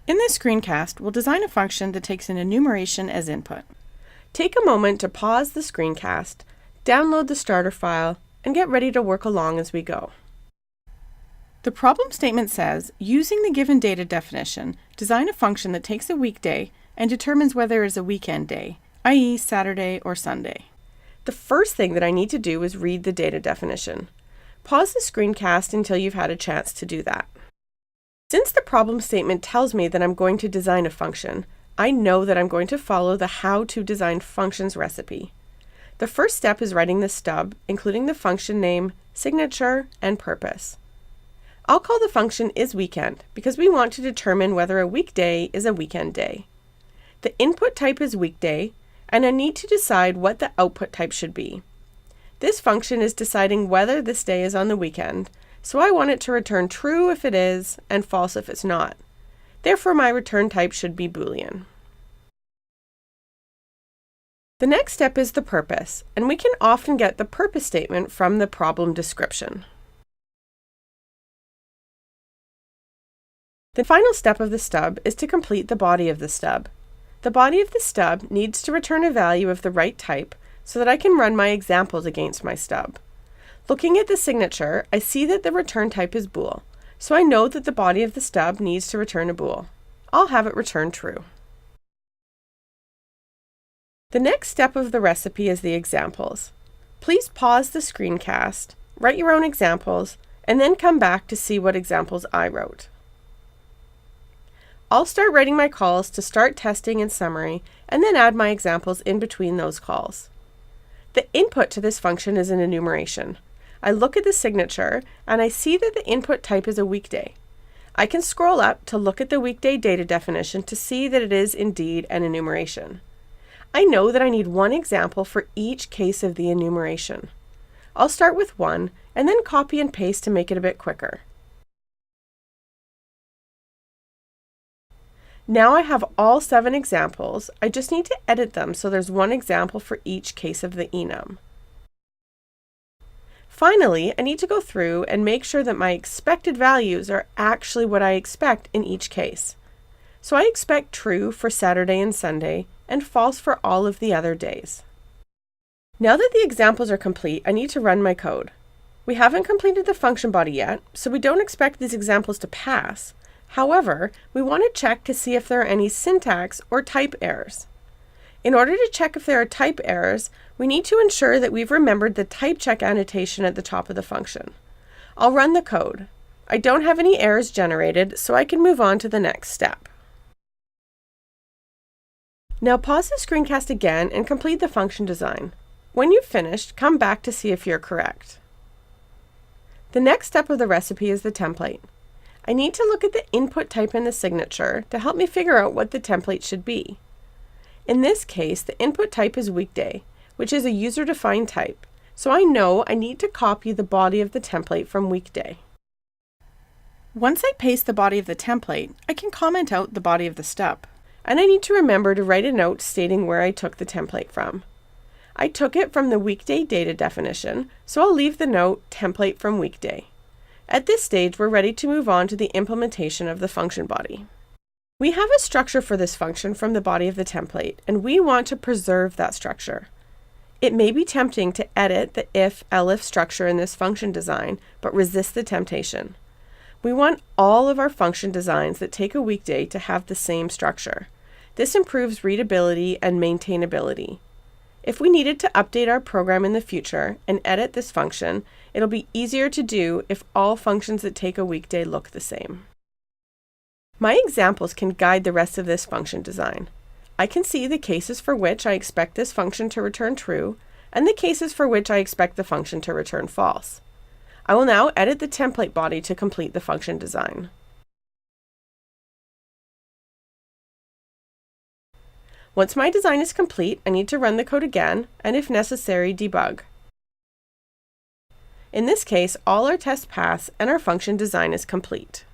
In this screencast, we'll design a function that takes an enumeration as input. Take a moment to pause the screencast, download the starter file, and get ready to work along as we go. The problem statement says, using the given data definition, design a function that takes a weekday and determines whether it is a weekend day, i.e. Saturday or Sunday. The first thing that I need to do is read the data definition. Pause the screencast until you've had a chance to do that. Since the problem statement tells me that I'm going to design a function, I know that I'm going to follow the How to Design Functions recipe. The first step is writing the stub, including the function name, signature, and purpose. I'll call the function isWeekend because we want to determine whether a weekday is a weekend day. The input type is weekday, and I need to decide what the output type should be. This function is deciding whether this day is on the weekend, so I want it to return true if it is and false if it's not. Therefore, my return type should be Boolean. The next step is the purpose, and we can often get the purpose statement from the problem description. The final step of the stub is to complete the body of the stub. The body of the stub needs to return a value of the right type so that I can run my examples against my stub. Looking at the signature, I see that the return type is bool, so I know that the body of the stub needs to return a bool. I'll have it return true. The next step of the recipe is the examples. Please pause the screencast, write your own examples, and then come back to see what examples I wrote. I'll start writing my calls to start testing and summary, and then add my examples in between those calls. The input to this function is an enumeration. I look at the signature, and I see that the input type is a weekday. I can scroll up to look at the weekday data definition to see that it is indeed an enumeration. I know that I need one example for each case of the enumeration. I'll start with one, and then copy and paste to make it a bit quicker. Now I have all 7 examples. I just need to edit them so there's one example for each case of the enum. Finally, I need to go through and make sure that my expected values are actually what I expect in each case. So I expect true for Saturday and Sunday and false for all of the other days. Now that the examples are complete, I need to run my code. We haven't completed the function body yet, so we don't expect these examples to pass. However, we want to check to see if there are any syntax or type errors. In order to check if there are type errors, we need to ensure that we've remembered the type check annotation at the top of the function. I'll run the code. I don't have any errors generated, so I can move on to the next step. Now pause the screencast again and complete the function design. When you've finished, come back to see if you're correct. The next step of the recipe is the template. I need to look at the input type in the signature to help me figure out what the template should be. In this case, the input type is weekday, which is a user-defined type, so I know I need to copy the body of the template from weekday. Once I paste the body of the template, I can comment out the body of the stub. And I need to remember to write a note stating where I took the template from. I took it from the weekday data definition, so I'll leave the note template from weekday. At this stage, we're ready to move on to the implementation of the function body. We have a structure for this function from the body of the template, and we want to preserve that structure. It may be tempting to edit the if-elif structure in this function design, but resist the temptation. We want all of our function designs that take a weekday to have the same structure. This improves readability and maintainability. If we needed to update our program in the future and edit this function, it'll be easier to do if all functions that take a weekday look the same. My examples can guide the rest of this function design. I can see the cases for which I expect this function to return true, and the cases for which I expect the function to return false. I will now edit the template body to complete the function design. Once my design is complete, I need to run the code again, and if necessary, debug. In this case, all our tests pass and our function design is complete.